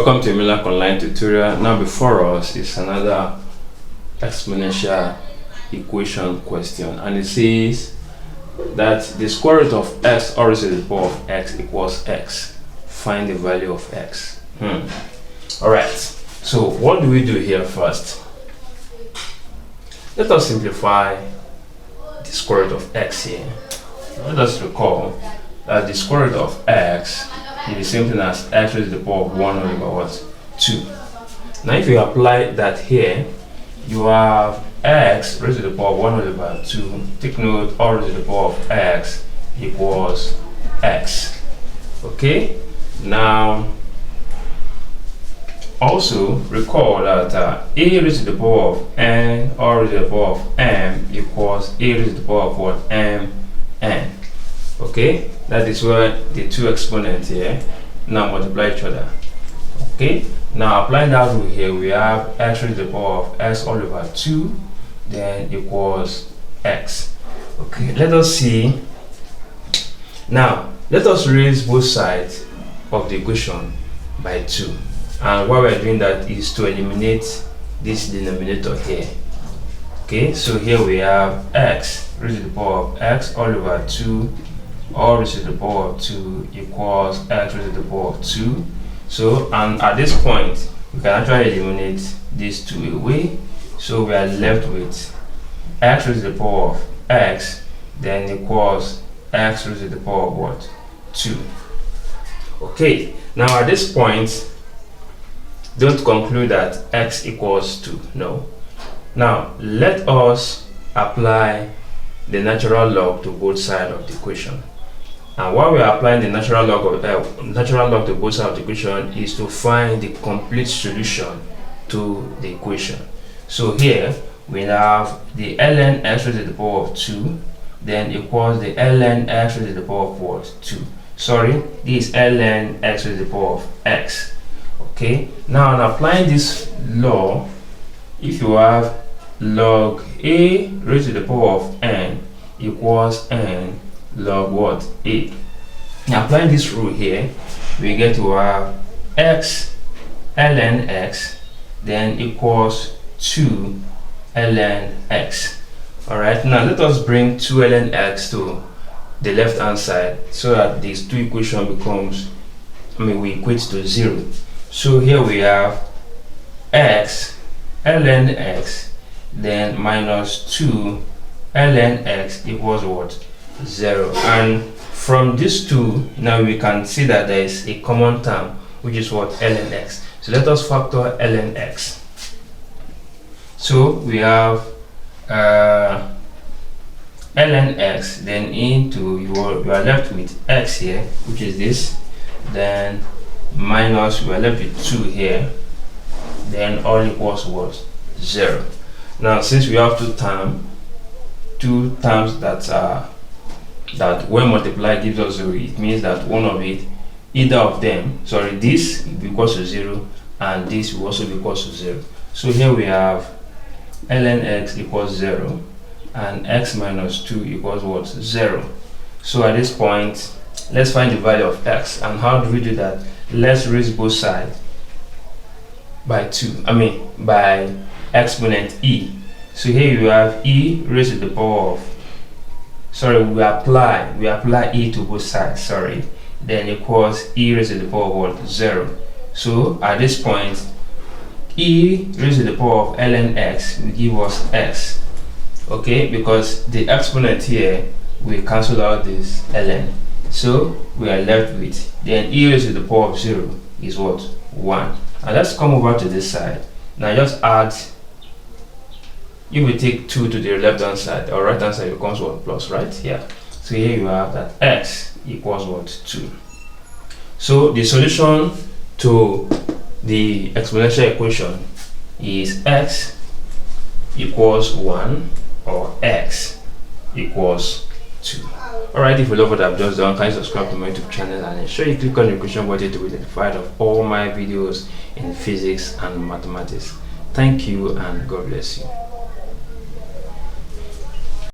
Welcome to Milak Online tutorial. Now before us is another exponential equation question, and it says that the square root of x or raised to the power of x equals x. Find the value of x. Alright, so what do we do here first? Let us simplify the square root of x here. Let us recall that the square root of x is the same thing as x raised to the power of 1 over 2. Now if you apply that here, you have x raised to the power of 1 over 2. Take note, all raised to the power of x equals x. Okay, now also recall that a raised to the power of n or raised to the power of m equals a raised to the power of what? N. Okay, that is where the two exponents here now multiply each other. Okay, now applying that rule here, we have x raised to the power of x all over 2 then equals x. Okay, let us see. Now let us raise both sides of the equation by 2, and why we're doing that is to eliminate this denominator here. Okay, so here we have x raised to the power of x all over 2 all raised to the power of 2 equals x raised to the power of 2. So, and at this point we can actually eliminate these two away, so we are left with x raised to the power of x then equals x raised to the power of what? 2. Okay, now at this point don't conclude that x equals 2. No. Now let us apply the natural log to both sides of the equation. And while we are applying the natural log to both sides of the equation is to find the complete solution to the equation. So here we have the ln x raised to the power of 2 then equals the ln x raised to the power of what? 2. Sorry, this is ln x raised to the power of x. Okay, now in applying this law, if you have log a raised to the power of n equals n log what? A. Now applying this rule here, we get to have x ln x then equals 2 ln x. Alright, now let us bring 2 ln x to the left hand side so that these two equation becomes, we equate to 0. So here we have x ln x then minus 2 ln x equals what? 0. And from these two now we can see that there is a common term, which is what? Ln x. So let us factor ln x. So we have ln x then into you are left with x here, which is this, then minus we are left with 2 here, then all equals what? 0. Now since we have two terms that when multiplied gives us 0, it means that one of it, either of them, sorry, this will be equals to 0 and this will also be equals to 0. So here we have ln x equals 0 and x minus 2 equals what? 0. So at this point let's find the value of x. And how do we do that? Let's raise both sides by 2, by exponent e. So here you have e raised to the power of, sorry, we apply e to both sides, sorry, then equals e raised to the power of what? 0. So at this point e raised to the power of ln x will give us x. Okay, because the exponent here will cancel out this ln, so we are left with, then e raised to the power of 0 is what? 1. And let's come over to this side. Now just add, you will take 2 to the left hand side or right hand side becomes what? Plus, right? Yeah. So here you have that x equals what? 2. So the solution to the exponential equation is x equals 1 or x equals 2. Alright, if you love what I've just done, kindly subscribe to my YouTube channel and ensure you click on the question button to be notified of all my videos in physics and mathematics. Thank you and God bless you.